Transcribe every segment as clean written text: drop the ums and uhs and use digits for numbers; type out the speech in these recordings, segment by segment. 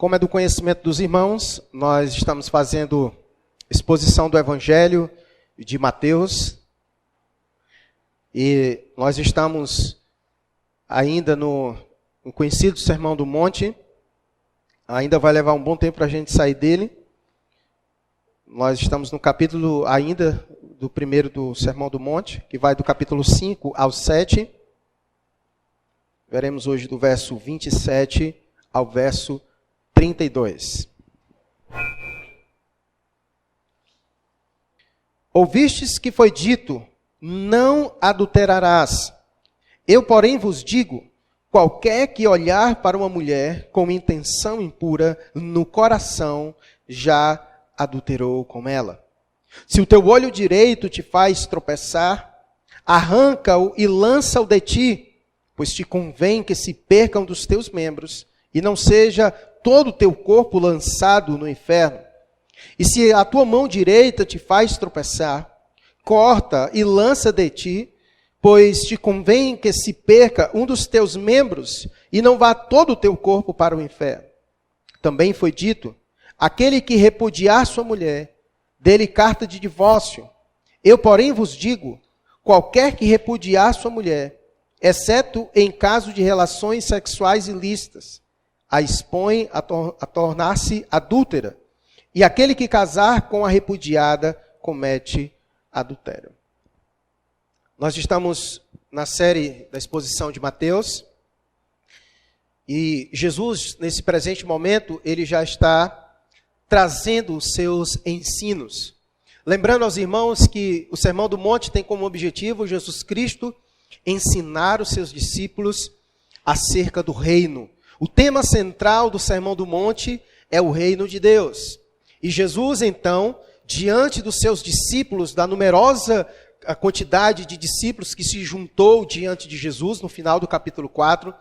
Como é do conhecimento dos irmãos, nós estamos fazendo exposição do Evangelho de Mateus. E nós estamos ainda no conhecido Sermão do Monte. Ainda vai levar um bom tempo para a gente sair dele. Nós estamos no capítulo ainda do primeiro do Sermão do Monte, que vai do capítulo 5 ao 7. Veremos hoje do verso 27 ao verso 32. Ouvistes que foi dito, não adulterarás. Eu, porém, vos digo, qualquer que olhar para uma mulher com intenção impura no coração, já adulterou com ela. Se o teu olho direito te faz tropeçar, arranca-o e lança-o de ti, pois te convém que se percam dos teus membros, e não seja todo o teu corpo lançado no inferno. E se a tua mão direita te faz tropeçar, corta e lança de ti, pois te convém que se perca um dos teus membros, e não vá todo o teu corpo para o inferno. Também foi dito, aquele que repudiar sua mulher, dê-lhe carta de divórcio. Eu, porém, vos digo, qualquer que repudiar sua mulher, exceto em caso de relações sexuais ilícitas, a expõe a tornar-se adúltera. E aquele que casar com a repudiada, comete adultério. Nós estamos na série da exposição de Mateus. E Jesus, nesse presente momento, ele já está trazendo os seus ensinos. Lembrando aos irmãos que o Sermão do Monte tem como objetivo Jesus Cristo ensinar os seus discípulos acerca do reino. O tema central do Sermão do Monte é o reino de Deus. E Jesus, então, diante dos seus discípulos, da numerosa quantidade de discípulos que se juntou diante de Jesus, no final do capítulo 4,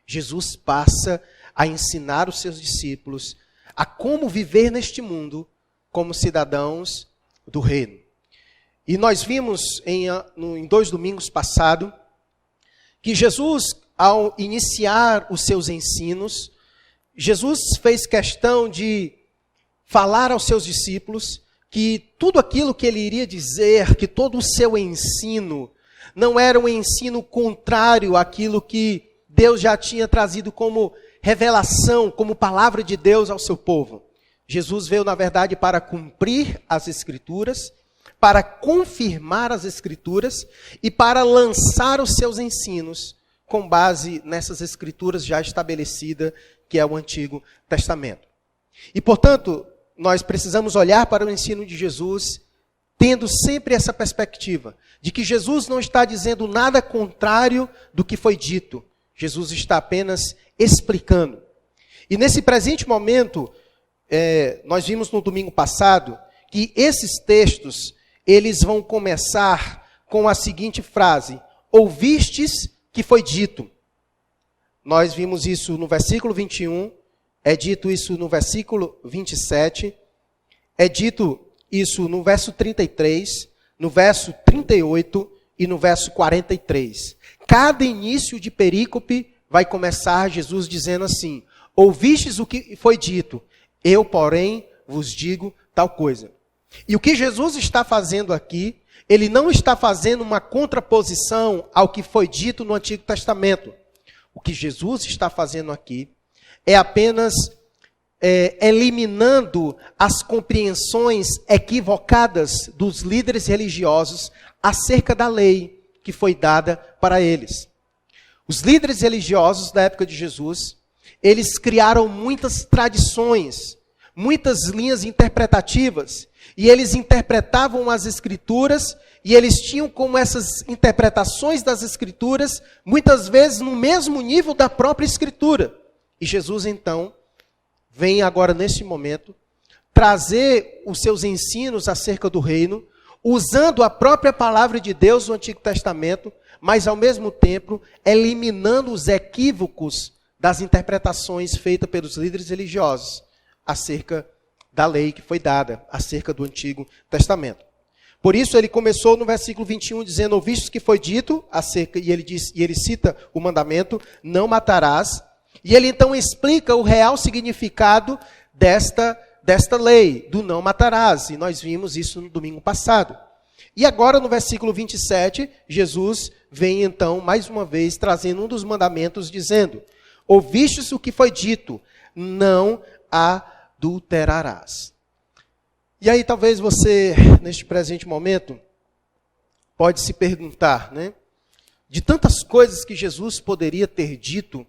Jesus passa a ensinar os seus discípulos a como viver neste mundo como cidadãos do reino. E nós vimos em 2 domingos passados que Jesus, ao iniciar os seus ensinos, Jesus fez questão de falar aos seus discípulos que tudo aquilo que ele iria dizer, que todo o seu ensino, não era um ensino contrário àquilo que Deus já tinha trazido como revelação, como palavra de Deus ao seu povo. Jesus veio, na verdade, para cumprir as Escrituras, para confirmar as Escrituras e para lançar os seus ensinos com base nessas Escrituras já estabelecidas, que é o Antigo Testamento. E, portanto, nós precisamos olhar para o ensino de Jesus, tendo sempre essa perspectiva, de que Jesus não está dizendo nada contrário do que foi dito. Jesus está apenas explicando. E nesse presente momento, nós vimos no domingo passado, que esses textos, eles vão começar com a seguinte frase, ouvistes que foi dito. Nós vimos isso no versículo 21, é dito isso no versículo 27, é dito isso no verso 33, no verso 38 e no verso 43. Cada início de perícope vai começar Jesus dizendo assim, ouvistes o que foi dito, eu, porém, vos digo tal coisa. E o que Jesus está fazendo aqui, ele não está fazendo uma contraposição ao que foi dito no Antigo Testamento. O que Jesus está fazendo aqui é apenas eliminando as compreensões equivocadas dos líderes religiosos acerca da lei que foi dada para eles. Os líderes religiosos da época de Jesus, eles criaram muitas tradições, muitas linhas interpretativas, e eles interpretavam as Escrituras, e eles tinham como essas interpretações das Escrituras, muitas vezes no mesmo nível da própria Escritura. E Jesus, então, vem agora neste momento, trazer os seus ensinos acerca do reino, usando a própria palavra de Deus no Antigo Testamento, mas ao mesmo tempo eliminando os equívocos das interpretações feitas pelos líderes religiosos acerca da lei que foi dada, acerca do Antigo Testamento. Por isso ele começou no versículo 21 dizendo, ouvistes que foi dito acerca, e ele cita o mandamento, não matarás, E ele então explica o real significado desta lei, do não matarás. E nós vimos isso no domingo passado. E agora no versículo 27, Jesus vem então mais uma vez trazendo um dos mandamentos dizendo: ouvistes o que foi dito, não adulterarás. E aí talvez você, neste presente momento, pode se perguntar, né? De tantas coisas que Jesus poderia ter dito,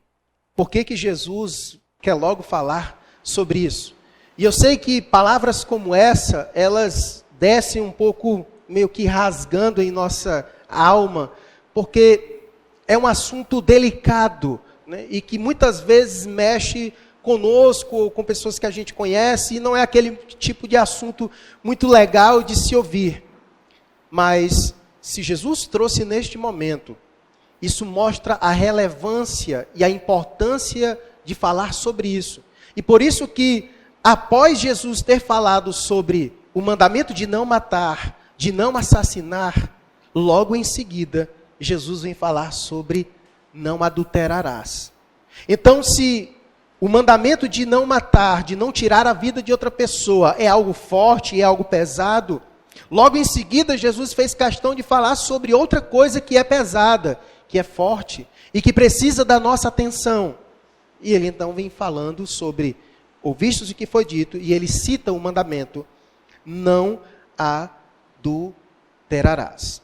por que Jesus quer logo falar sobre isso? E eu sei que palavras como essa, elas descem um pouco meio que rasgando em nossa alma, porque é um assunto delicado, né? E que muitas vezes mexe conosco, ou com pessoas que a gente conhece, e não é aquele tipo de assunto muito legal de se ouvir. Mas se Jesus trouxe neste momento, isso mostra a relevância e a importância de falar sobre isso. E por isso que, após Jesus ter falado sobre o mandamento de não matar, de não assassinar, logo em seguida, Jesus vem falar sobre não adulterarás. Então, se o mandamento de não matar, de não tirar a vida de outra pessoa, é algo forte, é algo pesado, logo em seguida, Jesus fez questão de falar sobre outra coisa que é pesada, que é forte e que precisa da nossa atenção. E ele então vem falando sobre ouvistes o que foi dito, e ele cita o mandamento: não adulterarás.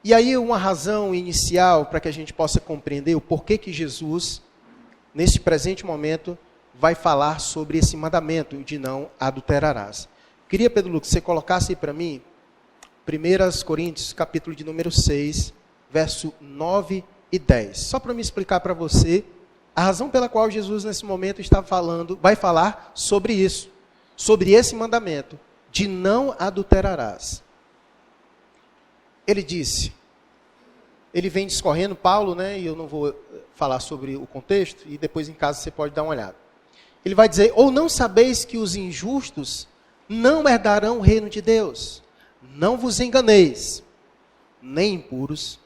E aí uma razão inicial para que a gente possa compreender o porquê que Jesus, neste presente momento, vai falar sobre esse mandamento de não adulterarás. Queria, Pedro Lucas, que você colocasse aí para mim 1 Coríntios, capítulo de número 6, verso 9 e 10. Só para me explicar para você a razão pela qual Jesus nesse momento vai falar sobre isso, sobre esse mandamento de não adulterarás. Ele disse, ele vem discorrendo, Paulo, né, e eu não vou falar sobre o contexto, e depois em casa você pode dar uma olhada. Ele vai dizer: ou não sabeis que os injustos não herdarão o reino de Deus? Não vos enganeis, nem impuros,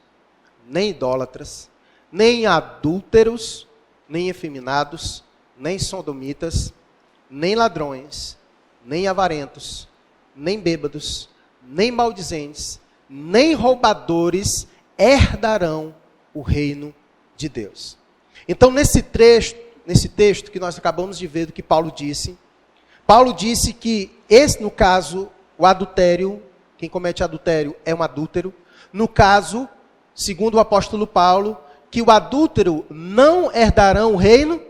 nem idólatras, nem adúlteros, nem efeminados, nem sodomitas, nem ladrões, nem avarentos, nem bêbados, nem maldizentes, nem roubadores herdarão o reino de Deus. Então, nesse texto que nós acabamos de ver do que Paulo disse que esse, no caso, o adultério, quem comete adultério é um adúltero. No caso, segundo o apóstolo Paulo, que o adúltero não herdarão o reino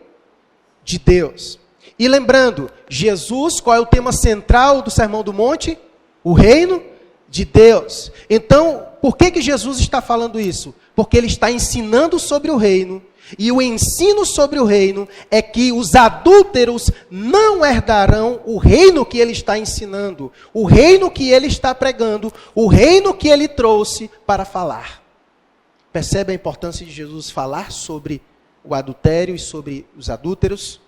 de Deus. E lembrando, Jesus, qual é o tema central do Sermão do Monte? O reino de Deus. Então, por que Jesus está falando isso? Porque ele está ensinando sobre o reino, e o ensino sobre o reino é que os adúlteros não herdarão o reino que ele está ensinando, o reino que ele está pregando, o reino que ele trouxe para falar. Percebe a importância de Jesus falar sobre o adultério e sobre os adúlteros?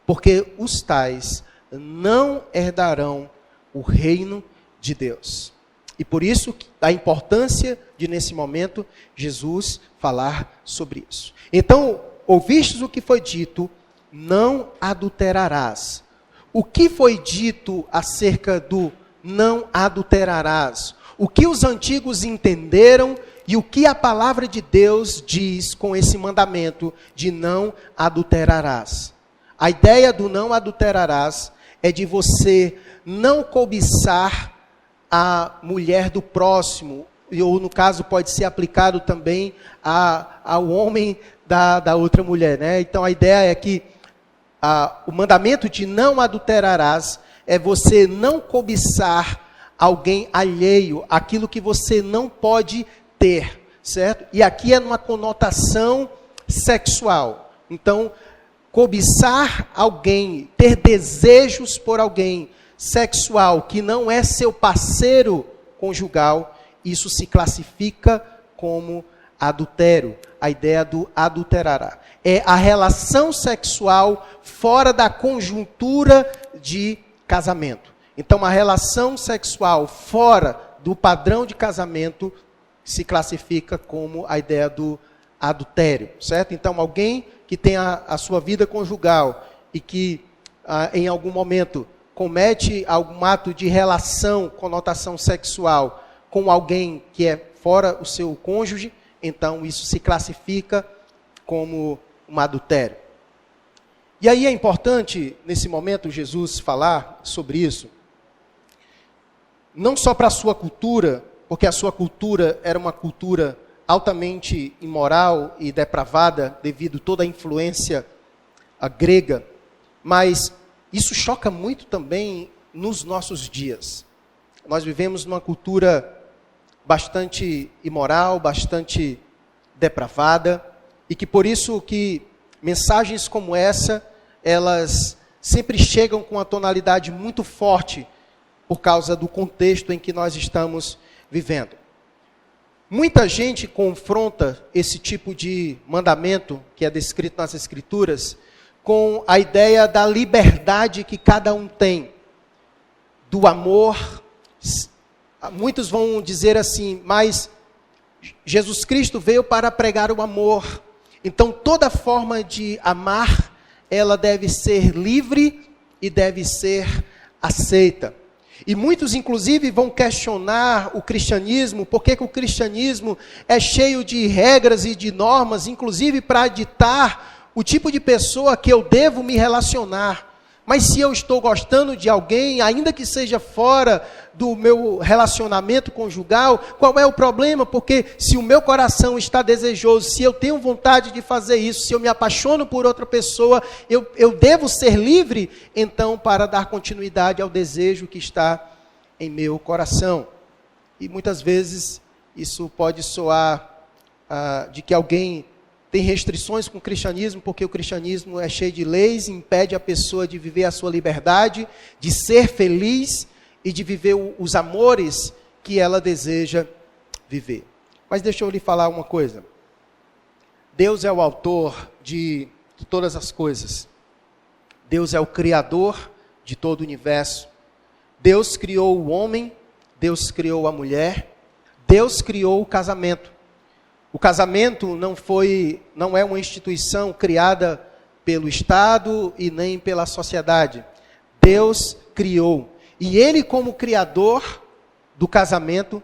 Porque os tais não herdarão o reino de Deus. E por isso a importância de, nesse momento, Jesus falar sobre isso. Então, ouvistes o que foi dito, não adulterarás. O que foi dito acerca do não adulterarás? O que os antigos entenderam e o que a palavra de Deus diz com esse mandamento de não adulterarás? A ideia do não adulterarás é de você não cobiçar a mulher do próximo, ou no caso pode ser aplicado também ao homem da outra mulher, né? Então a ideia é que o mandamento de não adulterarás é você não cobiçar alguém alheio, aquilo que você não pode ter, certo? E aqui é numa conotação sexual. Então, cobiçar alguém, ter desejos por alguém sexual que não é seu parceiro conjugal, isso se classifica como adultério. A ideia do adulterará é a relação sexual fora da conjuntura de casamento. Então, a relação sexual fora do padrão de casamento se classifica como a ideia do adultério, certo? Então, alguém que tem a sua vida conjugal e que em algum momento comete algum ato de relação, conotação sexual com alguém que é fora o seu cônjuge, então isso se classifica como um adultério. E aí é importante, nesse momento, Jesus falar sobre isso, não só para a sua cultura, porque a sua cultura era uma cultura altamente imoral e depravada, devido a toda a influência grega, mas isso choca muito também nos nossos dias. Nós vivemos numa cultura bastante imoral, bastante depravada, e que por isso que mensagens como essa, elas sempre chegam com uma tonalidade muito forte, por causa do contexto em que nós estamos vivendo. Muita gente confronta esse tipo de mandamento, que é descrito nas Escrituras, com a ideia da liberdade que cada um tem, do amor. Muitos vão dizer assim, mas Jesus Cristo veio para pregar o amor, então toda forma de amar, ela deve ser livre e deve ser aceita. E muitos, inclusive, vão questionar o cristianismo, porque que o cristianismo é cheio de regras e de normas, inclusive para ditar o tipo de pessoa que eu devo me relacionar. Mas se eu estou gostando de alguém, ainda que seja fora do meu relacionamento conjugal, qual é o problema? Porque se o meu coração está desejoso, se eu tenho vontade de fazer isso, se eu me apaixono por outra pessoa, eu devo ser livre, então, para dar continuidade ao desejo que está em meu coração. E muitas vezes isso pode soar de que alguém tem restrições com o cristianismo, porque o cristianismo é cheio de leis, impede a pessoa de viver a sua liberdade, de ser feliz e de viver os amores que ela deseja viver. Mas deixa eu lhe falar uma coisa. Deus é o autor de todas as coisas. Deus é o criador de todo o universo. Deus criou o homem, Deus criou a mulher, Deus criou o casamento. O casamento não é uma instituição criada pelo Estado e nem pela sociedade. Deus criou. E Ele, como criador do casamento,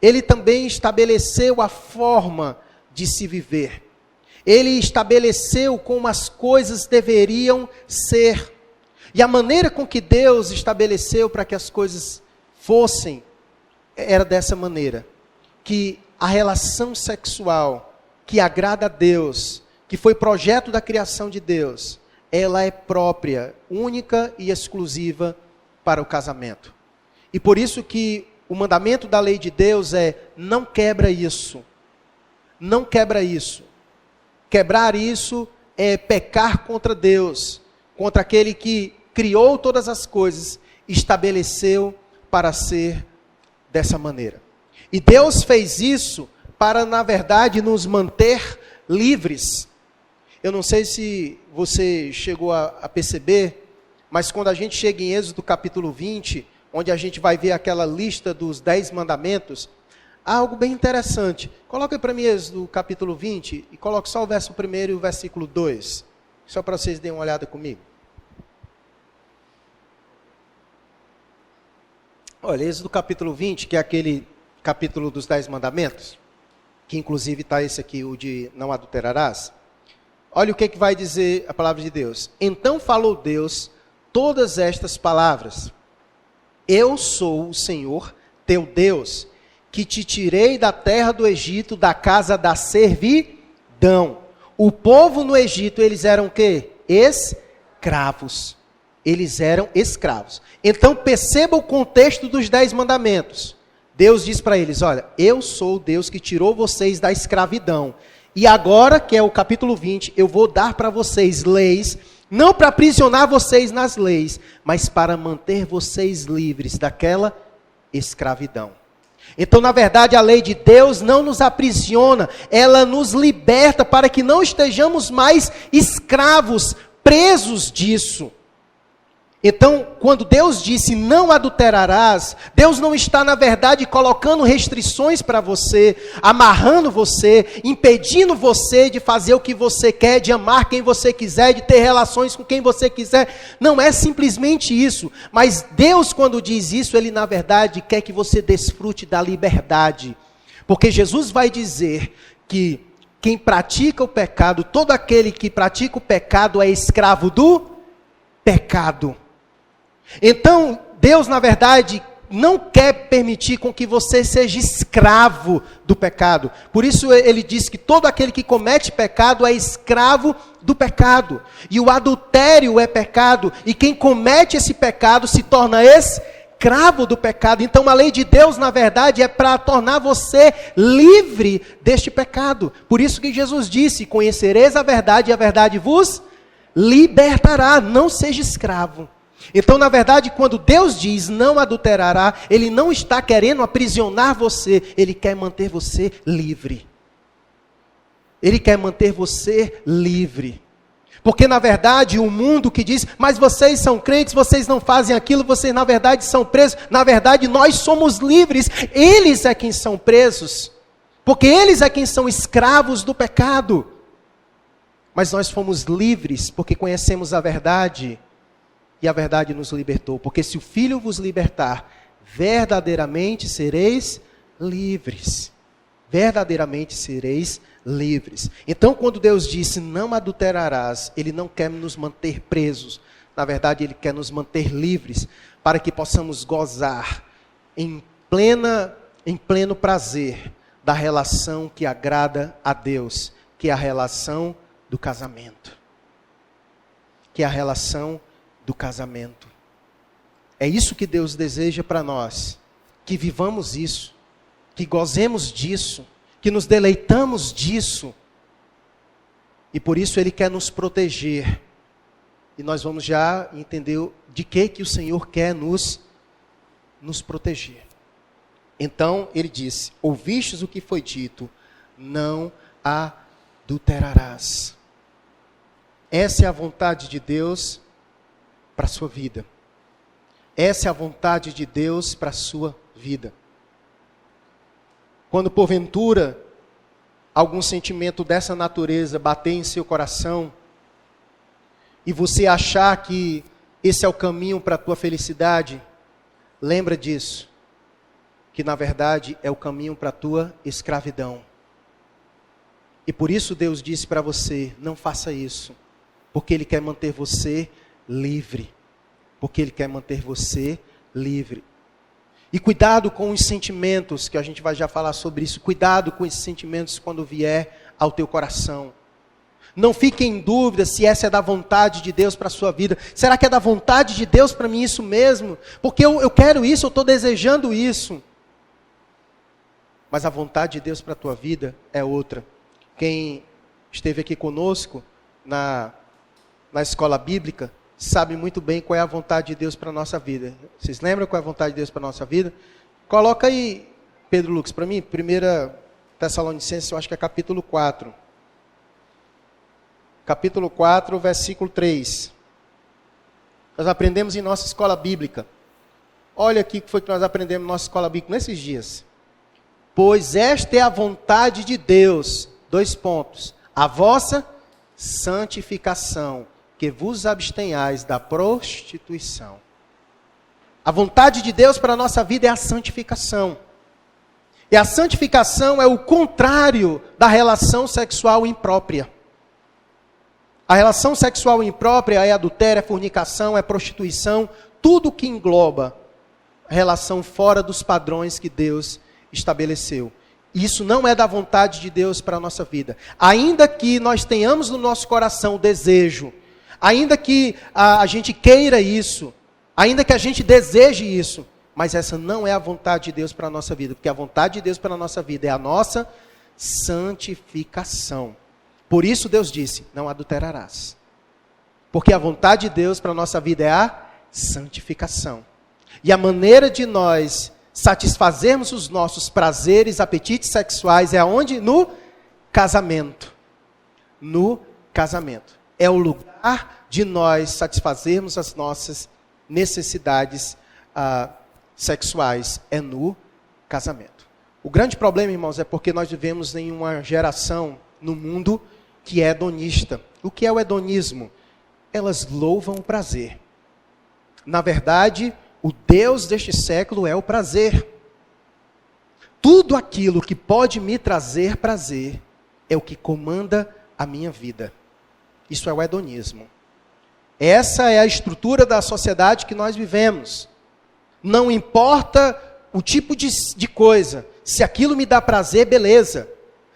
Ele também estabeleceu a forma de se viver. Ele estabeleceu como as coisas deveriam ser. E a maneira com que Deus estabeleceu para que as coisas fossem, era dessa maneira. Que a relação sexual que agrada a Deus, que foi projeto da criação de Deus, ela é própria, única e exclusiva para o casamento. E por isso que o mandamento da lei de Deus é: não quebra isso. Não quebra isso. Quebrar isso é pecar contra Deus, contra aquele que criou todas as coisas, estabeleceu para ser dessa maneira. E Deus fez isso para, na verdade, nos manter livres. Eu não sei se você chegou a perceber, mas quando a gente chega em Êxodo capítulo 20, onde a gente vai ver aquela lista dos 10 mandamentos, há algo bem interessante. Coloca para mim Êxodo capítulo 20 e coloque só o verso 1 e o versículo 2, só para vocês darem uma olhada comigo. Olha, Êxodo capítulo 20, que é aquele capítulo dos 10 mandamentos, que inclusive está esse aqui, o de não adulterarás. Olha o que vai dizer a palavra de Deus. Então falou Deus todas estas palavras: eu sou o Senhor, teu Deus, que te tirei da terra do Egito, da casa da servidão. O povo no Egito, eles eram o quê? Escravos. Eles eram escravos. Então perceba o contexto dos 10 mandamentos. Deus diz para eles: olha, eu sou o Deus que tirou vocês da escravidão. E agora, que é o capítulo 20, eu vou dar para vocês leis, não para aprisionar vocês nas leis, mas para manter vocês livres daquela escravidão. Então, na verdade, a lei de Deus não nos aprisiona, ela nos liberta para que não estejamos mais escravos, presos disso. Então, quando Deus disse não adulterarás, Deus não está, na verdade, colocando restrições para você, amarrando você, impedindo você de fazer o que você quer, de amar quem você quiser, de ter relações com quem você quiser. Não é simplesmente isso. Mas Deus, quando diz isso, Ele, na verdade, quer que você desfrute da liberdade. Porque Jesus vai dizer que quem pratica o pecado, todo aquele que pratica o pecado é escravo do pecado. Então, Deus, na verdade, não quer permitir com que você seja escravo do pecado. Por isso, ele diz que todo aquele que comete pecado é escravo do pecado. E o adultério é pecado. E quem comete esse pecado se torna escravo do pecado. Então, a lei de Deus, na verdade, é para tornar você livre deste pecado. Por isso que Jesus disse, conhecereis a verdade e a verdade vos libertará. Não seja escravo. Então, na verdade, quando Deus diz não adulterará, Ele não está querendo aprisionar você, Ele quer manter você livre. Ele quer manter você livre. Porque, na verdade, o mundo que diz, mas vocês são crentes, vocês não fazem aquilo, vocês, na verdade, são presos. Na verdade, nós somos livres, eles é quem são presos. Porque eles é quem são escravos do pecado. Mas nós fomos livres, porque conhecemos a verdade. E a verdade nos libertou. Porque se o Filho vos libertar, verdadeiramente sereis livres. Verdadeiramente sereis livres. Então, quando Deus disse, não adulterarás, Ele não quer nos manter presos. Na verdade, Ele quer nos manter livres, para que possamos gozar em pleno prazer da relação que agrada a Deus, que é a relação do casamento. Que é a relação do casamento. É isso que Deus deseja para nós, que vivamos isso, que gozemos disso, que nos deleitamos disso, e por isso Ele quer nos proteger, e nós vamos já entender de que o Senhor quer nos proteger. Então Ele disse, ouvistes o que foi dito, não adulterarás. Essa é a vontade de Deus para a sua vida. Essa é a vontade de Deus para a sua vida. Quando porventura algum sentimento dessa natureza bater em seu coração e você achar que esse é o caminho para a tua felicidade, lembra disso, que na verdade é o caminho para a tua escravidão. E por isso Deus disse para você, não faça isso, porque Ele quer manter você livre, porque Ele quer manter você livre. E cuidado com os sentimentos, que a gente vai já falar sobre isso, cuidado com esses sentimentos quando vier ao teu coração. Não fique em dúvida se essa é da vontade de Deus para a sua vida. Será que é da vontade de Deus para mim isso mesmo? Porque eu quero isso, eu estou desejando isso. Mas a vontade de Deus para a tua vida é outra. Quem esteve aqui conosco na escola bíblica, sabe muito bem qual é a vontade de Deus para a nossa vida. Vocês lembram qual é a vontade de Deus para a nossa vida? Coloca aí, Pedro Lucas, para mim, 1 Tessalonicenses, eu acho que é capítulo 4. Capítulo 4, versículo 3. Nós aprendemos em nossa escola bíblica. Olha aqui o que foi que nós aprendemos na nossa escola bíblica nesses dias. Pois esta é a vontade de Deus, 2 pontos, a vossa santificação, que vos abstenhais da prostituição. A vontade de Deus para a nossa vida é a santificação. E a santificação é o contrário da relação sexual imprópria. A relação sexual imprópria é adultério, é fornicação, é prostituição, tudo que engloba a relação fora dos padrões que Deus estabeleceu. Isso não é da vontade de Deus para a nossa vida. Ainda que nós tenhamos no nosso coração o desejo, ainda que a gente queira isso, ainda que a gente deseje isso, mas essa não é a vontade de Deus para a nossa vida, porque a vontade de Deus para a nossa vida é a nossa santificação. Por isso Deus disse, não adulterarás. Porque a vontade de Deus para a nossa vida é a santificação. E a maneira de nós satisfazermos os nossos prazeres, apetites sexuais é aonde? No casamento. No casamento. É o lugar de nós satisfazermos as nossas necessidades sexuais é no casamento. O grande problema, irmãos, é porque nós vivemos em uma geração no mundo que é hedonista. O que é o hedonismo? Elas louvam o prazer. Na verdade, o Deus deste século é o prazer. Tudo aquilo que pode me trazer prazer é o que comanda a minha vida. Isso é o hedonismo. Essa é a estrutura da sociedade que nós vivemos. Não importa o tipo de coisa. Se aquilo me dá prazer, beleza.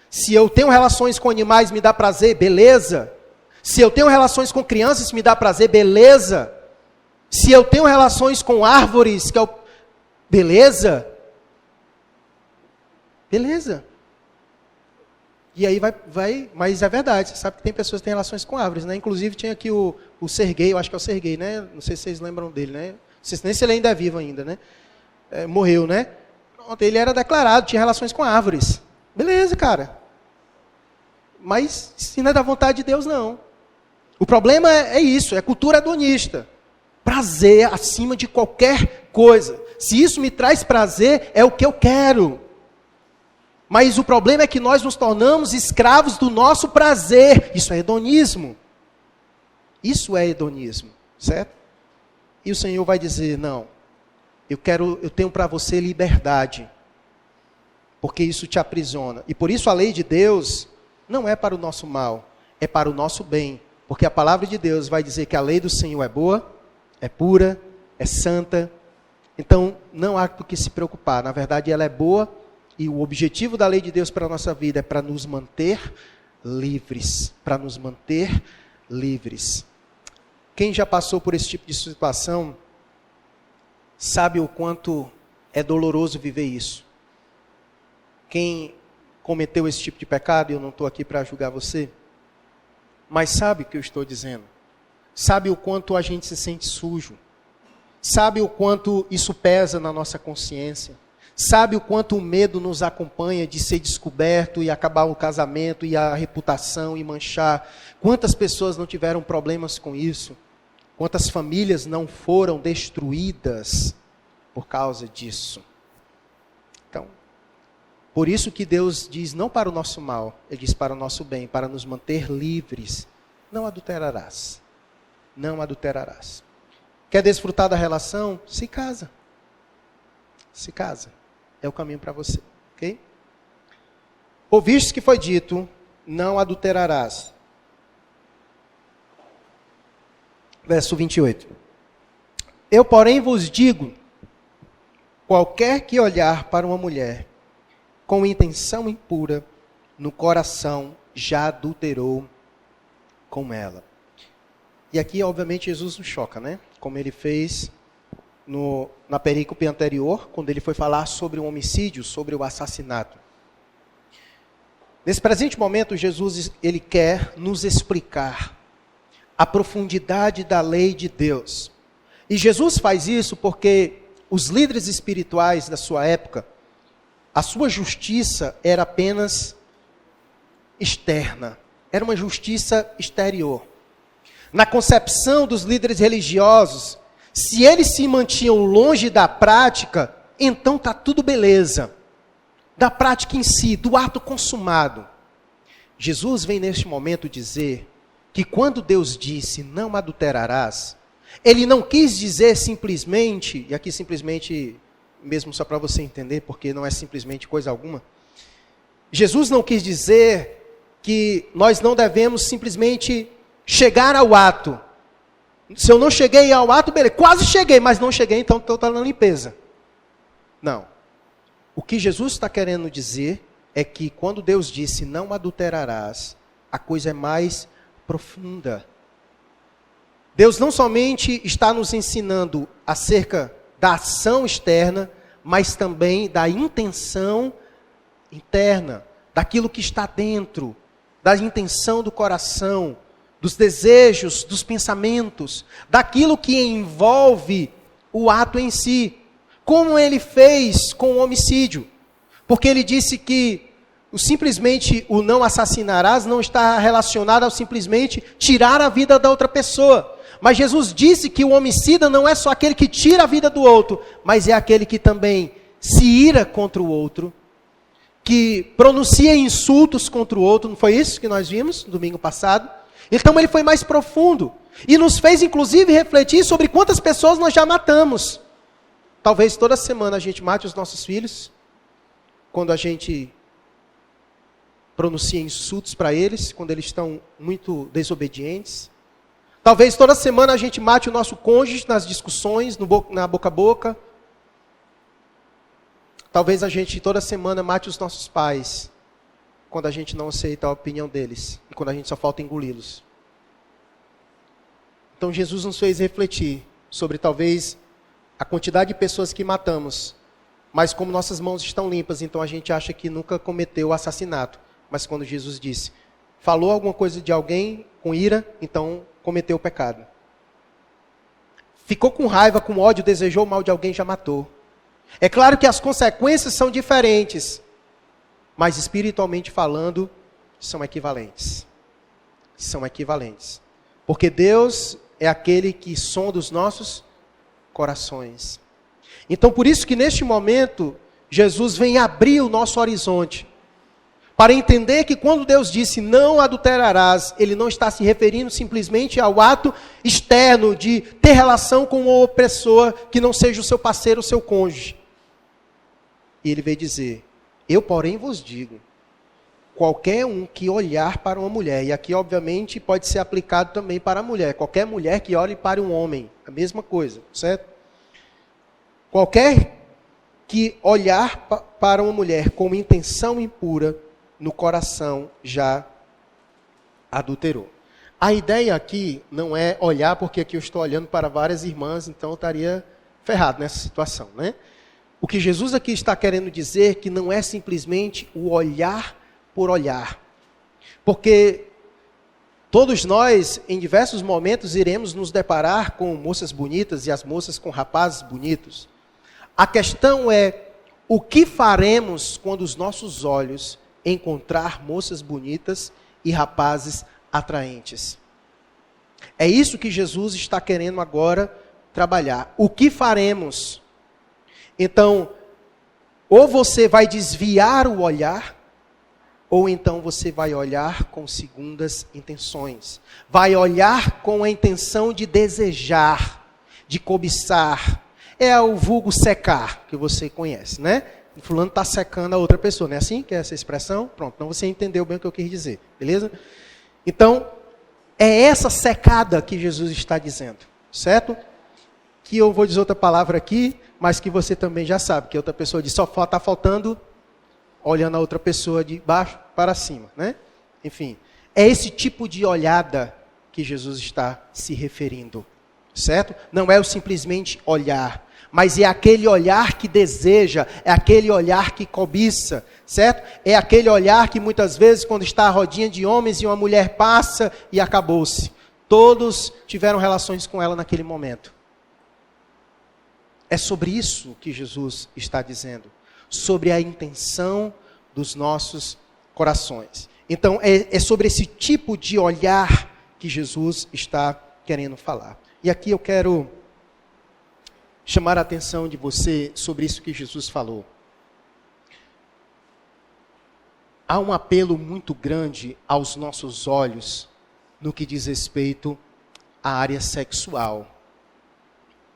Se eu tenho relações com animais, me dá prazer, beleza. Se eu tenho relações com crianças, me dá prazer, beleza. Se eu tenho relações com árvores, beleza. Beleza. E aí vai, mas é verdade, você sabe que tem pessoas que têm relações com árvores, né? Inclusive tinha aqui o Serguei, eu acho que é o Serguei, né? Não sei se vocês lembram dele, né? Não sei nem se ele ainda é vivo ainda, né? Morreu, né? Pronto, ele era declarado, tinha relações com árvores. Beleza, cara. Mas se não é da vontade de Deus, não. O problema é isso, é cultura hedonista. Prazer acima de qualquer coisa. Se isso me traz prazer, é o que eu quero. Mas o problema é que nós nos tornamos escravos do nosso prazer. Isso é hedonismo. Isso é hedonismo, certo? E o Senhor vai dizer, não, eu tenho para você liberdade. Porque isso te aprisiona. E por isso a lei de Deus não é para o nosso mal, é para o nosso bem. Porque a palavra de Deus vai dizer que a lei do Senhor é boa, é pura, é santa. Então, não há do que se preocupar. Na verdade, ela é boa. E o objetivo da lei de Deus para a nossa vida é para nos manter livres. Para nos manter livres. Quem já passou por esse tipo de situação, sabe o quanto é doloroso viver isso. Quem cometeu esse tipo de pecado, eu não estou aqui para julgar você, mas sabe o que eu estou dizendo. Sabe o quanto a gente se sente sujo. Sabe o quanto isso pesa na nossa consciência. Sabe o quanto o medo nos acompanha de ser descoberto e acabar o casamento e a reputação e manchar. Quantas pessoas não tiveram problemas com isso? Quantas famílias não foram destruídas por causa disso? Então, por isso que Deus diz não para o nosso mal, Ele diz para o nosso bem, para nos manter livres. Não adulterarás. Não adulterarás. Quer desfrutar da relação? Se casa. Se casa. É o caminho para você, ok? Ouviste que foi dito, não adulterarás. Verso 28. Eu, porém, vos digo, qualquer que olhar para uma mulher com intenção impura, no coração já adulterou com ela. E aqui, obviamente, Jesus nos choca, né? Como ele fez na perícope anterior, quando ele foi falar sobre o homicídio, sobre o assassinato. Nesse presente momento, Jesus ele quer nos explicar a profundidade da lei de Deus. E Jesus faz isso porque os líderes espirituais da sua época, a sua justiça era apenas externa, era uma justiça exterior. Na concepção dos líderes religiosos, se eles se mantinham longe da prática, então está tudo beleza. Da prática em si, do ato consumado. Jesus vem neste momento dizer que quando Deus disse, não adulterarás, Ele não quis dizer simplesmente, e aqui simplesmente, mesmo só para você entender, porque não é simplesmente coisa alguma, Jesus não quis dizer que nós não devemos simplesmente chegar ao ato. Se eu não cheguei ao ato, beleza, quase cheguei, mas não cheguei, então estou na limpeza. Não. O que Jesus está querendo dizer é que quando Deus disse, não adulterarás, a coisa é mais profunda. Deus não somente está nos ensinando acerca da ação externa, mas também da intenção interna, daquilo que está dentro, da intenção do coração, dos desejos, dos pensamentos, daquilo que envolve o ato em si. Como ele fez com o homicídio. Porque ele disse que simplesmente o não assassinarás não está relacionado ao simplesmente tirar a vida da outra pessoa. Mas Jesus disse que o homicida não é só aquele que tira a vida do outro, mas é aquele que também se ira contra o outro, que pronuncia insultos contra o outro. Não foi isso que nós vimos no domingo passado? Então ele foi mais profundo e nos fez inclusive refletir sobre quantas pessoas nós já matamos. Talvez toda semana a gente mate os nossos filhos, quando a gente pronuncia insultos para eles, quando eles estão muito desobedientes. Talvez toda semana a gente mate o nosso cônjuge nas discussões, na boca a boca. Talvez a gente toda semana mate os nossos pais, quando a gente não aceita a opinião deles, e quando a gente só falta engoli-los. Então Jesus nos fez refletir sobre talvez a quantidade de pessoas que matamos, mas como nossas mãos estão limpas, então a gente acha que nunca cometeu assassinato. Mas quando Jesus disse, falou alguma coisa de alguém com ira, então cometeu o pecado. Ficou com raiva, com ódio, desejou o mal de alguém, já matou. É claro que as consequências são diferentes, mas espiritualmente falando, são equivalentes. São equivalentes. Porque Deus é aquele que sonda os nossos corações. Então por isso que neste momento, Jesus vem abrir o nosso horizonte, para entender que quando Deus disse não adulterarás, Ele não está se referindo simplesmente ao ato externo de ter relação com uma pessoa que não seja o seu parceiro, o seu cônjuge. E Ele veio dizer, eu porém vos digo, qualquer um que olhar para uma mulher, e aqui obviamente pode ser aplicado também para a mulher, qualquer mulher que olhe para um homem, a mesma coisa, certo? Qualquer que olhar para uma mulher com intenção impura, no coração já adulterou. A ideia aqui não é olhar, porque aqui eu estou olhando para várias irmãs, então eu estaria ferrado nessa situação, né? O que Jesus aqui está querendo dizer que não é simplesmente o olhar por olhar. Porque todos nós, em diversos momentos, iremos nos deparar com moças bonitas e as moças com rapazes bonitos. A questão é, o que faremos quando os nossos olhos encontrar moças bonitas e rapazes atraentes? É isso que Jesus está querendo agora trabalhar. O que faremos? Então, ou você vai desviar o olhar, ou então você vai olhar com segundas intenções. Vai olhar com a intenção de desejar, de cobiçar. É o vulgo secar, que você conhece, né? O fulano está secando a outra pessoa, não é assim que é essa expressão? Pronto, então você entendeu bem o que eu quis dizer, beleza? Então, é essa secada que Jesus está dizendo, certo? Que eu vou dizer outra palavra aqui, mas que você também já sabe, que outra pessoa diz, só está faltando olhando a outra pessoa de baixo para cima, né? Enfim, é esse tipo de olhada que Jesus está se referindo, certo? Não é o simplesmente olhar, mas é aquele olhar que deseja, é aquele olhar que cobiça, certo? É aquele olhar que muitas vezes, quando está a rodinha de homens e uma mulher passa e acabou-se. Todos tiveram relações com ela naquele momento. É sobre isso que Jesus está dizendo, sobre a intenção dos nossos corações. Então, é sobre esse tipo de olhar que Jesus está querendo falar. E aqui eu quero chamar a atenção de você sobre isso que Jesus falou. Há um apelo muito grande aos nossos olhos no que diz respeito à área sexual.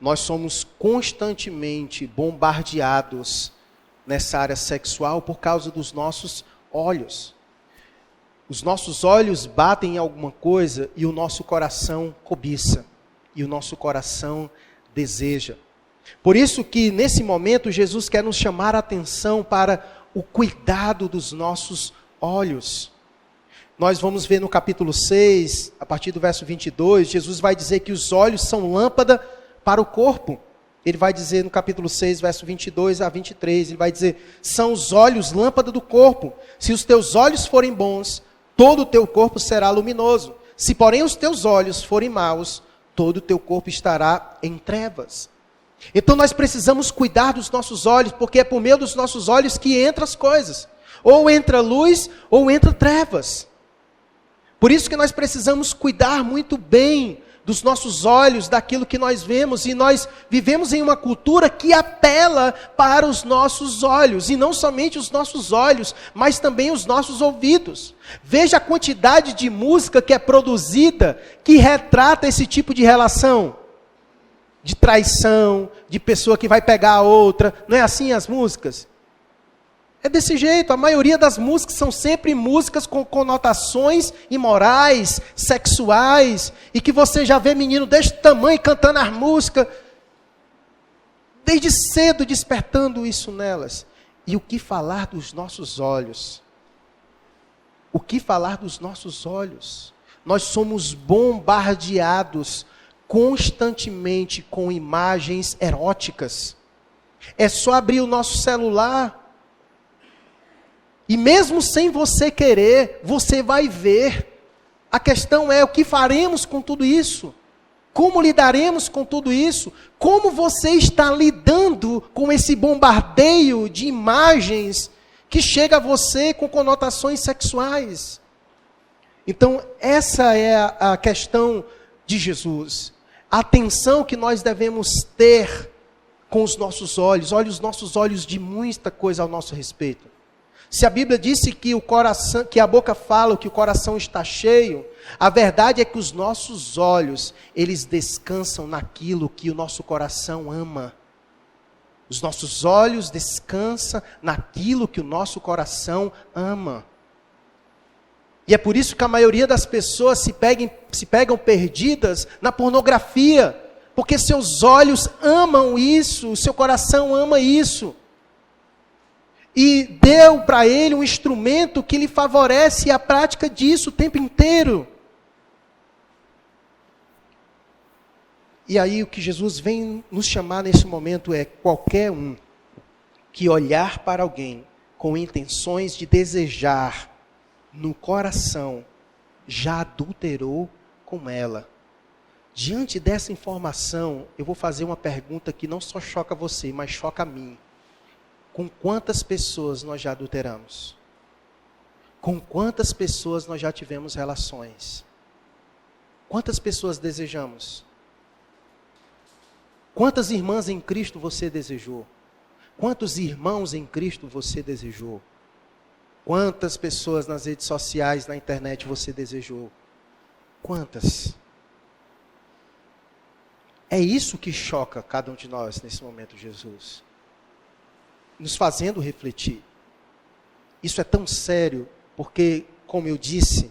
Nós somos constantemente bombardeados nessa área sexual por causa dos nossos olhos. Os nossos olhos batem em alguma coisa e o nosso coração cobiça. E o nosso coração deseja. Por isso que nesse momento Jesus quer nos chamar a atenção para o cuidado dos nossos olhos. Nós vamos ver no capítulo 6, a partir do verso 22, Jesus vai dizer que os olhos são lâmpada para o corpo. Ele vai dizer no capítulo 6, verso 22 a 23, ele vai dizer, são os olhos lâmpada do corpo. Se os teus olhos forem bons, todo o teu corpo será luminoso. Se porém os teus olhos forem maus, todo o teu corpo estará em trevas. Então nós precisamos cuidar dos nossos olhos, porque é por meio dos nossos olhos que entram as coisas. Ou entra luz, ou entra trevas. Por isso que nós precisamos cuidar muito bem dos nossos olhos, daquilo que nós vemos, e nós vivemos em uma cultura que apela para os nossos olhos, e não somente os nossos olhos, mas também os nossos ouvidos. Veja a quantidade de música que é produzida, que retrata esse tipo de relação, de traição, de pessoa que vai pegar a outra. Não é assim as músicas? É desse jeito, a maioria das músicas são sempre músicas com conotações imorais, sexuais, e que você já vê menino deste tamanho cantando as músicas, desde cedo despertando isso nelas. E o que falar dos nossos olhos? O que falar dos nossos olhos? Nós somos bombardeados constantemente com imagens eróticas. É só abrir o nosso celular, e mesmo sem você querer, você vai ver. A questão é o que faremos com tudo isso? Como lidaremos com tudo isso? Como você está lidando com esse bombardeio de imagens que chega a você com conotações sexuais? Então, essa é a questão de Jesus. A atenção que nós devemos ter com os nossos olhos. Olhe os nossos olhos de muita coisa ao nosso respeito. Se a Bíblia disse que o coração, que a boca fala, que o coração está cheio, a verdade é que os nossos olhos, eles descansam naquilo que o nosso coração ama. Os nossos olhos descansam naquilo que o nosso coração ama. E é por isso que a maioria das pessoas se pegam perdidas na pornografia, porque seus olhos amam isso, o seu coração ama isso. E deu para ele um instrumento que lhe favorece a prática disso o tempo inteiro. E aí o que Jesus vem nos chamar nesse momento é: qualquer um que olhar para alguém com intenções de desejar no coração, já adulterou com ela. Diante dessa informação, eu vou fazer uma pergunta que não só choca você, mas choca a mim. Com quantas pessoas nós já adulteramos? Com quantas pessoas nós já tivemos relações? Quantas pessoas desejamos? Quantas irmãs em Cristo você desejou? Quantos irmãos em Cristo você desejou? Quantas pessoas nas redes sociais, na internet você desejou? Quantas? É isso que choca cada um de nós nesse momento, Jesus. Nos fazendo refletir. Isso é tão sério, porque, como eu disse,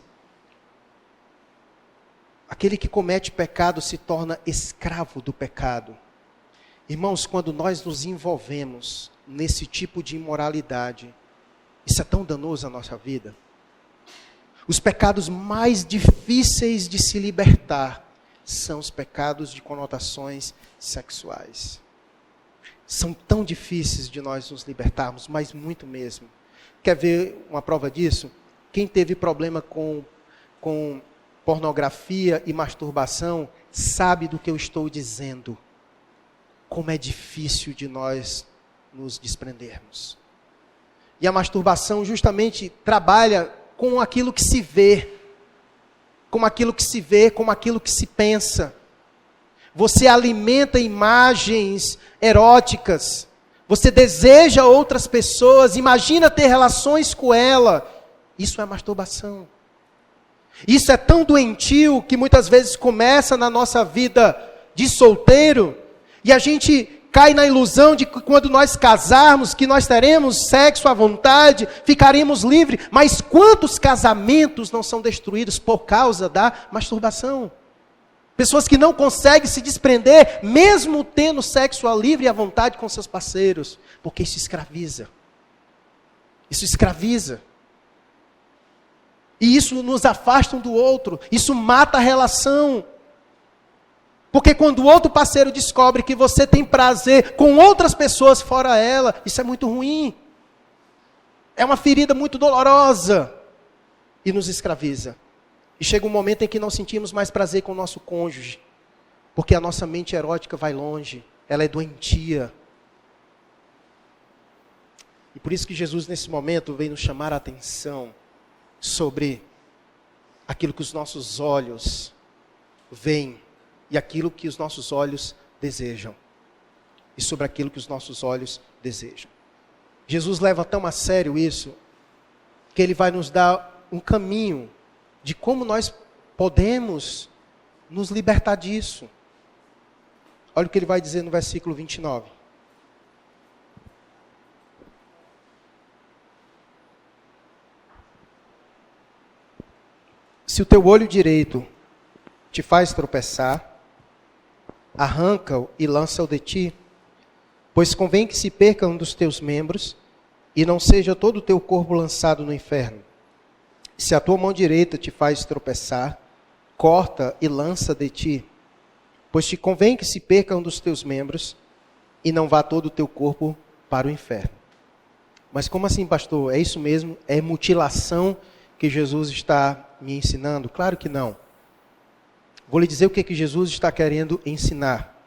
aquele que comete pecado se torna escravo do pecado. Irmãos, quando nós nos envolvemos nesse tipo de imoralidade, isso é tão danoso à nossa vida. Os pecados mais difíceis de se libertar são os pecados de conotações sexuais. São tão difíceis de nós nos libertarmos, mas muito mesmo. Quer ver uma prova disso? Quem teve problema com pornografia e masturbação, sabe do que eu estou dizendo. Como é difícil de nós nos desprendermos. E a masturbação justamente trabalha com aquilo que se vê. Com aquilo que se vê, com aquilo que se pensa. Você alimenta imagens eróticas. Você deseja outras pessoas, imagina ter relações com ela. Isso é masturbação. Isso é tão doentio que muitas vezes começa na nossa vida de solteiro, e a gente cai na ilusão de que quando nós casarmos, que nós teremos sexo à vontade, ficaremos livres. Mas quantos casamentos não são destruídos por causa da masturbação? Pessoas que não conseguem se desprender, mesmo tendo sexo livre e à vontade com seus parceiros. Porque isso escraviza. Isso escraviza. E isso nos afasta um do outro. Isso mata a relação. Porque quando o outro parceiro descobre que você tem prazer com outras pessoas fora ela, isso é muito ruim. É uma ferida muito dolorosa. E nos escraviza. E chega um momento em que não sentimos mais prazer com o nosso cônjuge. Porque a nossa mente erótica vai longe. Ela é doentia. E por isso que Jesus nesse momento veio nos chamar a atenção sobre aquilo que os nossos olhos veem, e aquilo que os nossos olhos desejam. E sobre aquilo que os nossos olhos desejam. Jesus leva tão a sério isso, que ele vai nos dar um caminho de como nós podemos nos libertar disso. Olha o que ele vai dizer no versículo 29. Se o teu olho direito te faz tropeçar, arranca-o e lança-o de ti, pois convém que se perca um dos teus membros, e não seja todo o teu corpo lançado no inferno. Se a tua mão direita te faz tropeçar, corta e lança de ti, pois te convém que se perca um dos teus membros, e não vá todo o teu corpo para o inferno. Mas como assim, pastor? É isso mesmo? É mutilação que Jesus está me ensinando? Claro que não. Vou lhe dizer o que Jesus está querendo ensinar.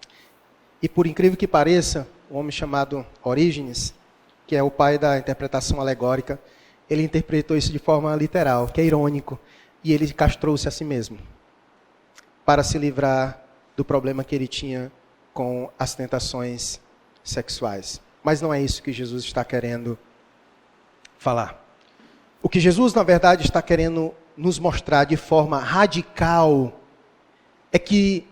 E por incrível que pareça, um homem chamado Orígenes, que é o pai da interpretação alegórica, ele interpretou isso de forma literal, que é irônico, e ele castrou-se a si mesmo, para se livrar do problema que ele tinha com as tentações sexuais. Mas não é isso que Jesus está querendo falar. O que Jesus, na verdade, está querendo nos mostrar de forma radical é que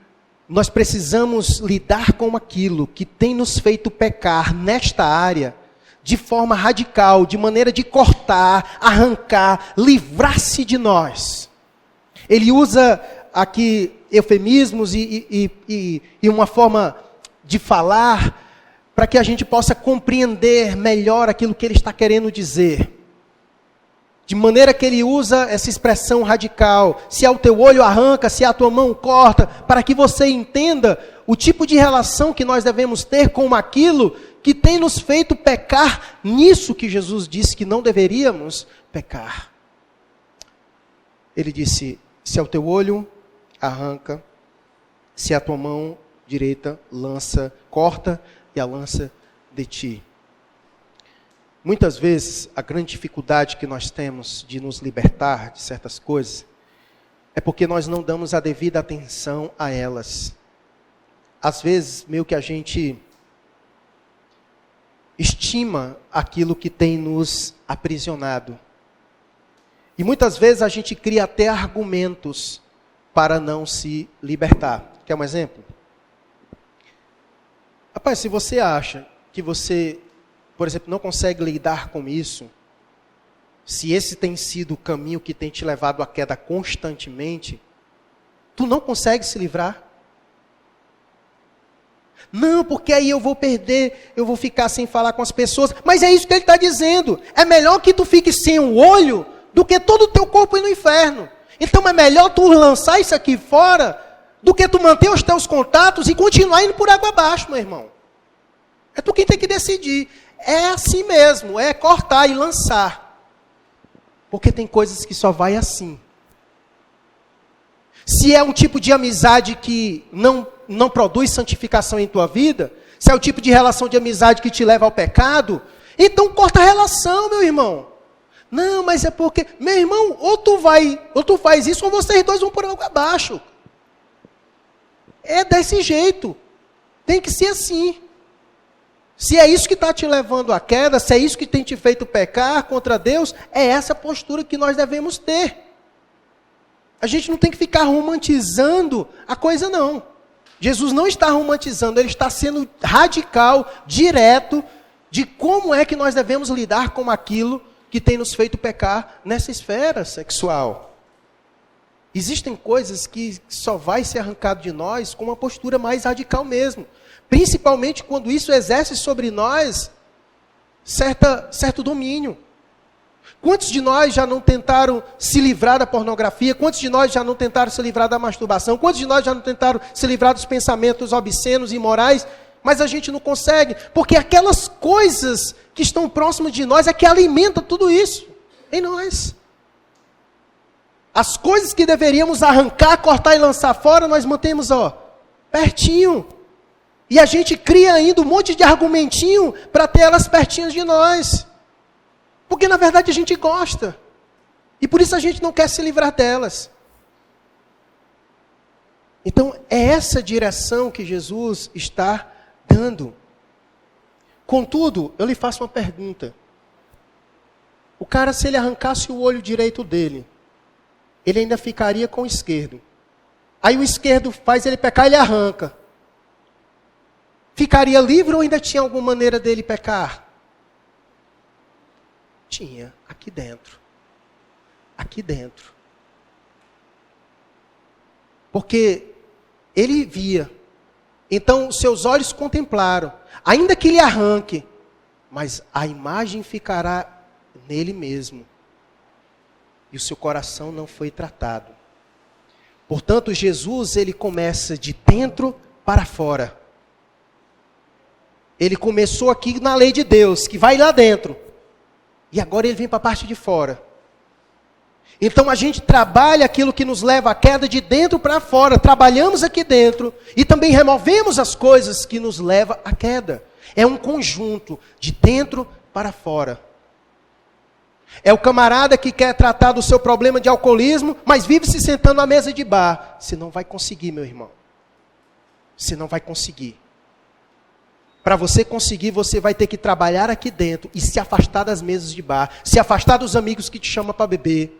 nós precisamos lidar com aquilo que tem nos feito pecar nesta área de forma radical, de maneira de cortar, arrancar, livrar-se de nós. Ele usa aqui eufemismos e uma forma de falar para que a gente possa compreender melhor aquilo que ele está querendo dizer. De maneira que ele usa essa expressão radical, se é o teu olho arranca, se é a tua mão corta, para que você entenda o tipo de relação que nós devemos ter com aquilo que tem nos feito pecar nisso que Jesus disse que não deveríamos pecar. Ele disse, se é o teu olho arranca, se é a tua mão direita lança, corta e a lança de ti. Muitas vezes, a grande dificuldade que nós temos de nos libertar de certas coisas é porque nós não damos a devida atenção a elas. Às vezes, meio que a gente estima aquilo que tem nos aprisionado. E muitas vezes a gente cria até argumentos para não se libertar. Quer um exemplo? Rapaz, se você acha que você, por exemplo, não consegue lidar com isso, se esse tem sido o caminho que tem te levado à queda constantemente, tu não consegue se livrar. Não, porque aí eu vou perder, eu vou ficar sem falar com as pessoas. Mas é isso que ele está dizendo. É melhor que tu fique sem um olho do que todo o teu corpo ir no inferno. Então é melhor tu lançar isso aqui fora do que tu manter os teus contatos e continuar indo por água abaixo, meu irmão. É tu quem tem que decidir. É assim mesmo, é cortar e lançar. Porque tem coisas que só vai assim. Se é um tipo de amizade que não produz santificação em tua vida, se é o tipo de relação de amizade que te leva ao pecado, então corta a relação, meu irmão. Não, mas é porque, meu irmão, ou tu faz isso, ou vocês dois vão por água abaixo. É desse jeito. Tem que ser assim. Se é isso que está te levando à queda, se é isso que tem te feito pecar contra Deus, é essa postura que nós devemos ter. A gente não tem que ficar romantizando a coisa, não. Jesus não está romantizando, ele está sendo radical, direto, de como é que nós devemos lidar com aquilo que tem nos feito pecar nessa esfera sexual. Existem coisas que só vai ser arrancado de nós com uma postura mais radical mesmo. Principalmente quando isso exerce sobre nós certo domínio. Quantos de nós já não tentaram se livrar da pornografia? Quantos de nós já não tentaram se livrar da masturbação? Quantos de nós já não tentaram se livrar dos pensamentos obscenos e imorais? Mas a gente não consegue, porque aquelas coisas que estão próximas de nós é que alimentam tudo isso em nós. As coisas que deveríamos arrancar, cortar e lançar fora, nós mantemos, pertinho. E a gente cria ainda um monte de argumentinho para ter elas pertinhas de nós. Porque na verdade a gente gosta. E por isso a gente não quer se livrar delas. Então, é essa direção que Jesus está dando. Contudo, eu lhe faço uma pergunta. O cara, se ele arrancasse o olho direito dele, ele ainda ficaria com o esquerdo. Aí o esquerdo faz ele pecar, ele arranca. Ficaria livre ou ainda tinha alguma maneira dele pecar? Tinha, aqui dentro. Aqui dentro. Porque ele via. Então, seus olhos contemplaram. Ainda que ele arranque, mas a imagem ficará nele mesmo. E o seu coração não foi tratado. Portanto, Jesus, ele começa de dentro para fora. Ele começou aqui na lei de Deus, que vai lá dentro. E agora ele vem para a parte de fora. Então a gente trabalha aquilo que nos leva à queda de dentro para fora. Trabalhamos aqui dentro e também removemos as coisas que nos levam à queda. É um conjunto de dentro para fora. É o camarada que quer tratar do seu problema de alcoolismo, mas vive se sentando à mesa de bar. Você não vai conseguir, meu irmão. Você não vai conseguir. Para você conseguir, você vai ter que trabalhar aqui dentro e se afastar das mesas de bar, se afastar dos amigos que te chamam para beber.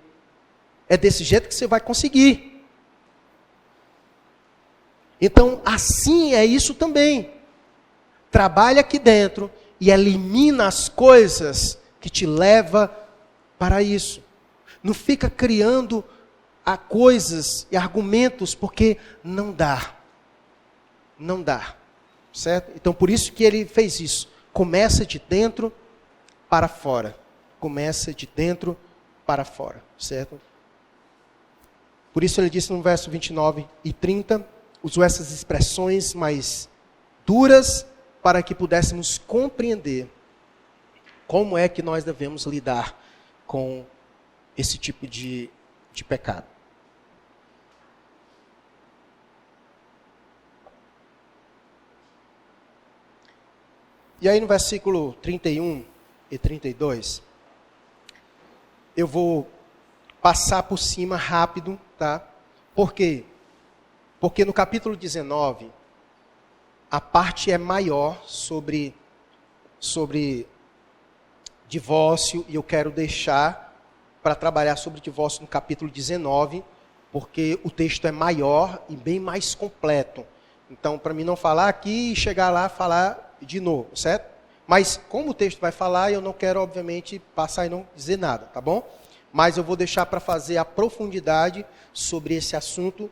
É desse jeito que você vai conseguir. Então, assim é isso também. Trabalha aqui dentro e elimina as coisas que te levam para isso. Não fica criando coisas e argumentos, porque não dá. Não dá. Certo? Então, por isso que ele fez isso. Começa de dentro para fora. Começa de dentro para fora. Certo? Por isso ele disse no verso 29 e 30, usou essas expressões mais duras para que pudéssemos compreender como é que nós devemos lidar com esse tipo de pecado. E aí no versículo 31 e 32, eu vou passar por cima rápido, tá? Por quê? Porque no capítulo 19, a parte é maior sobre divórcio, e eu quero deixar para trabalhar sobre divórcio no capítulo 19, porque o texto é maior e bem mais completo. Então, para mim não falar aqui e chegar lá falar de novo, certo? Mas como o texto vai falar, eu não quero, obviamente, passar e não dizer nada, tá bom? Mas eu vou deixar para fazer a profundidade sobre esse assunto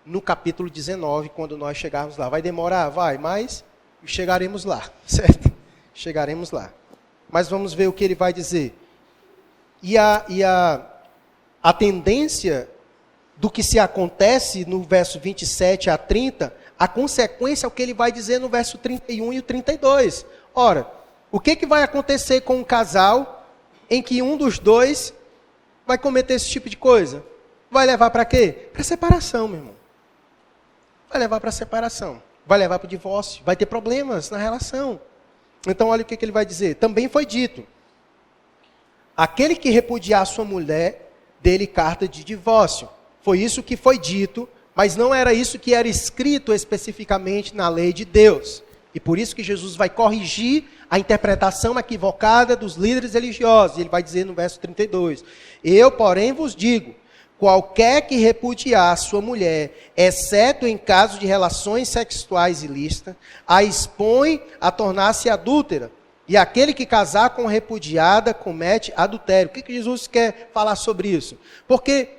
no capítulo 19, quando nós chegarmos lá. Vai demorar? Vai, mas chegaremos lá, certo? Chegaremos lá. Mas vamos ver o que ele vai dizer. E a tendência do que se acontece no verso 27 a 30, a consequência é o que ele vai dizer no verso 31 e o 32. Ora, o que vai acontecer com um casal em que um dos dois vai cometer esse tipo de coisa? Vai levar para quê? Para separação, meu irmão. Vai levar para separação. Vai levar para o divórcio. Vai ter problemas na relação. Então, olha o que ele vai dizer. Também foi dito: aquele que repudiar sua mulher, dê-lhe carta de divórcio. Foi isso que foi dito, mas não era isso que era escrito especificamente na lei de Deus. E por isso que Jesus vai corrigir a interpretação equivocada dos líderes religiosos. Ele vai dizer no verso 32, eu, porém, vos digo, qualquer que repudiar sua mulher, exceto em caso de relações sexuais ilícitas, a expõe a tornar-se adúltera. E aquele que casar com repudiada comete adultério. O que Jesus quer falar sobre isso? Porque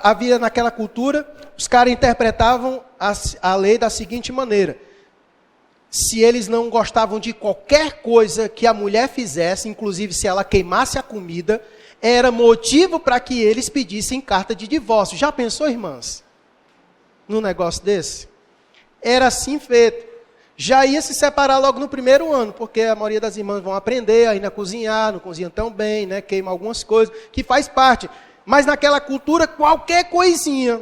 havia naquela cultura, os caras interpretavam a lei da seguinte maneira: se eles não gostavam de qualquer coisa que a mulher fizesse, inclusive se ela queimasse a comida, era motivo para que eles pedissem carta de divórcio. Já pensou, irmãs, num negócio desse? Era assim feito. Já ia se separar logo no primeiro ano, porque a maioria das irmãs vão aprender ainda a cozinhar, não cozinham tão bem, né? Queimam algumas coisas, que faz parte. Mas naquela cultura, qualquer coisinha,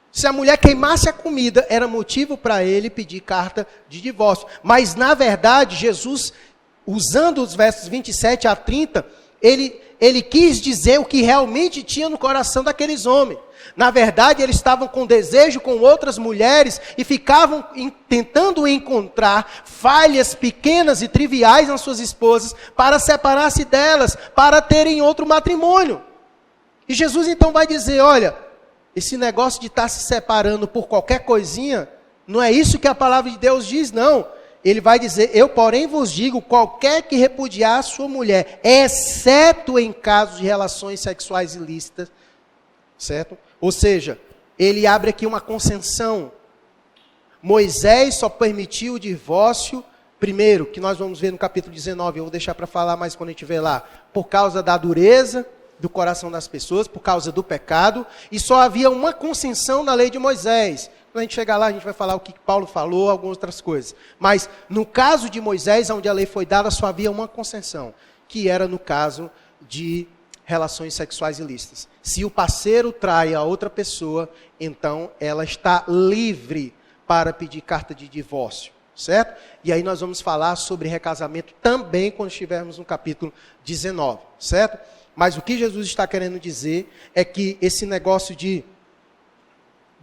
se a mulher queimasse a comida, era motivo para ele pedir carta de divórcio. Mas, na verdade, Jesus, usando os versos 27 a 30, ele quis dizer o que realmente tinha no coração daqueles homens. Na verdade, eles estavam com desejo com outras mulheres e ficavam tentando encontrar falhas pequenas e triviais nas suas esposas para separar-se delas, para terem outro matrimônio. E Jesus então vai dizer, olha, esse negócio de estar se separando por qualquer coisinha, não é isso que a palavra de Deus diz, não. Ele vai dizer, eu porém vos digo, qualquer que repudiar a sua mulher, exceto em casos de relações sexuais ilícitas, certo? Ou seja, ele abre aqui uma concessão. Moisés só permitiu o divórcio, primeiro, que nós vamos ver no capítulo 19, eu vou deixar para falar mais quando a gente ver lá, por causa da dureza do coração das pessoas, por causa do pecado, e só havia uma concessão na lei de Moisés. Quando a gente chegar lá, a gente vai falar o que Paulo falou, algumas outras coisas. Mas no caso de Moisés, onde a lei foi dada, só havia uma concessão, que era no caso de relações sexuais ilícitas. Se o parceiro trai a outra pessoa, então ela está livre para pedir carta de divórcio, certo? E aí nós vamos falar sobre recasamento também quando estivermos no capítulo 19, certo? Mas o que Jesus está querendo dizer é que esse negócio de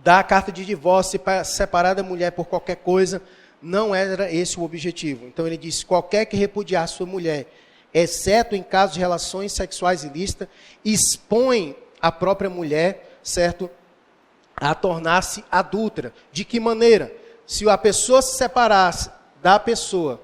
dar a carta de divórcio para separar da mulher por qualquer coisa, não era esse o objetivo. Então ele diz, qualquer que repudiar sua mulher, exceto em casos de relações sexuais ilícitas, expõe a própria mulher, certo, a tornar-se adúltera. De que maneira? Se a pessoa se separasse da pessoa,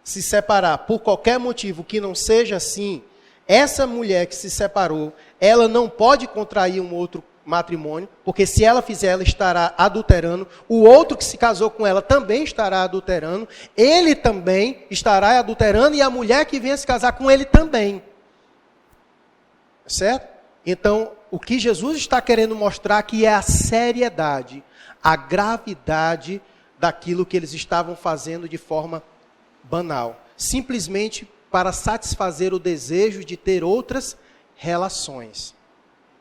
se separar por qualquer motivo que não seja assim, essa mulher que se separou, ela não pode contrair um outro matrimônio, porque se ela fizer, ela estará adulterando, o outro que se casou com ela também estará adulterando, ele também estará adulterando e a mulher que venha se casar com ele também. Certo? Então, o que Jesus está querendo mostrar aqui é a seriedade, a gravidade daquilo que eles estavam fazendo de forma banal, simplesmente para satisfazer o desejo de ter outras relações.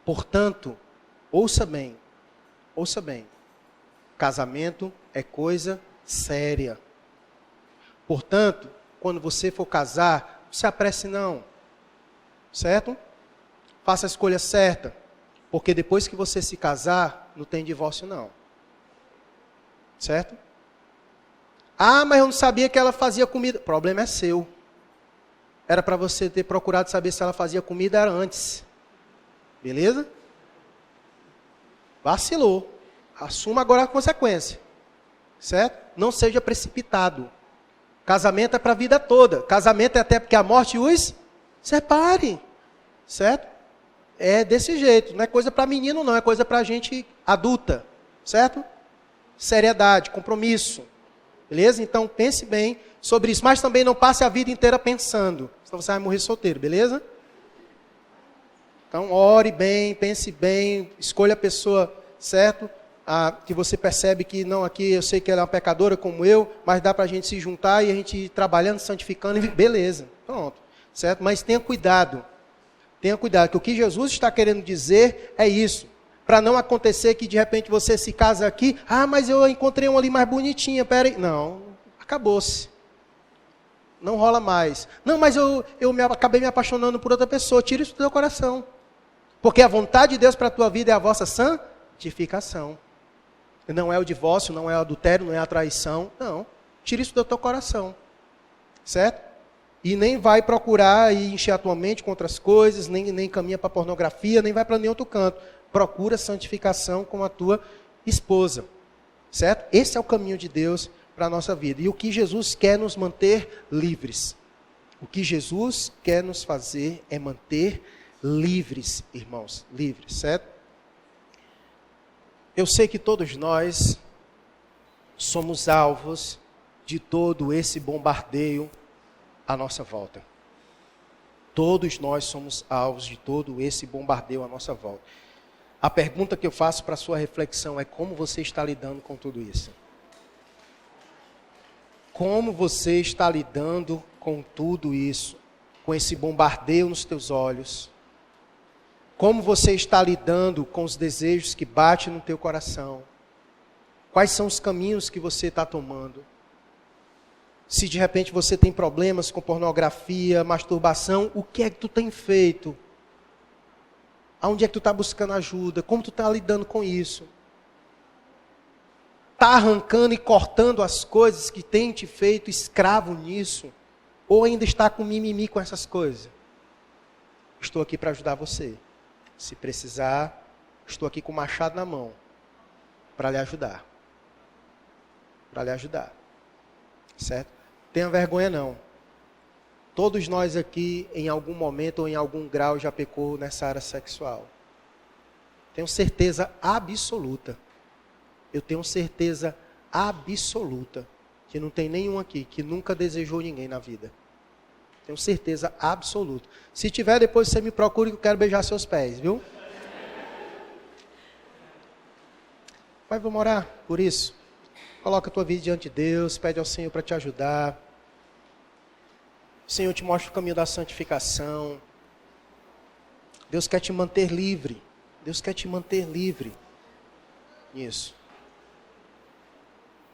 Portanto, ouça bem, casamento é coisa séria. Portanto, quando você for casar, não se apresse não, certo? Faça a escolha certa, porque depois que você se casar, não tem divórcio não, certo? Ah, mas eu não sabia que ela fazia comida, o problema é seu. Era para você ter procurado saber se ela fazia comida antes, beleza? Vacilou. Assuma agora a consequência. Certo? Não seja precipitado. Casamento é para a vida toda. Casamento é até porque a morte os separe. Certo? É desse jeito. Não é coisa para menino, não. É coisa para gente adulta. Certo? Seriedade, compromisso. Beleza? Então pense bem sobre isso. Mas também não passe a vida inteira pensando. Senão você vai morrer solteiro. Beleza? Então, ore bem, pense bem, escolha a pessoa, certo? Que você percebe que, não, aqui eu sei que ela é uma pecadora como eu, mas dá para a gente se juntar e a gente ir trabalhando, santificando, e beleza, pronto, certo? Mas tenha cuidado, que o que Jesus está querendo dizer é isso, para não acontecer que de repente você se casa aqui, mas eu encontrei uma ali mais bonitinha, peraí, não, acabou-se. Não rola mais. Não, mas eu acabei me apaixonando por outra pessoa, tira isso do teu coração. Porque a vontade de Deus para a tua vida é a vossa santificação. Não é o divórcio, não é o adultério, não é a traição. Não. Tira isso do teu coração. Certo? E nem vai procurar e encher a tua mente com outras coisas, nem caminha para pornografia, nem vai para nenhum outro canto. Procura santificação com a tua esposa. Certo? Esse é o caminho de Deus para a nossa vida. E o que Jesus quer nos manter livres. O que Jesus quer nos fazer é manter livres, irmãos, livres, certo? Eu sei que todos nós somos alvos de todo esse bombardeio à nossa volta. Todos nós somos alvos de todo esse bombardeio à nossa volta. A pergunta que eu faço para a sua reflexão é: como você está lidando com tudo isso? Como você está lidando com tudo isso? Com esse bombardeio nos teus olhos? Como você está lidando com os desejos que batem no teu coração? Quais são os caminhos que você está tomando? Se de repente você tem problemas com pornografia, masturbação, o que é que tu tem feito? Aonde é que tu está buscando ajuda? Como tu está lidando com isso? Está arrancando e cortando as coisas que tem te feito escravo nisso? Ou ainda está com mimimi com essas coisas? Estou aqui para ajudar você. Se precisar, estou aqui com o machado na mão para lhe ajudar. Para lhe ajudar. Certo? Tenha vergonha não. Todos nós aqui, em algum momento ou em algum grau, já pecou nessa área sexual. Tenho certeza absoluta. Eu tenho certeza absoluta que não tem nenhum aqui que nunca desejou ninguém na vida. Tenho certeza absoluta. Se tiver, depois você me procura que eu quero beijar seus pés, viu? Mas vamos orar por isso. Coloca a tua vida diante de Deus, pede ao Senhor para te ajudar. O Senhor te mostra o caminho da santificação. Deus quer te manter livre. Deus quer te manter livre. Isso.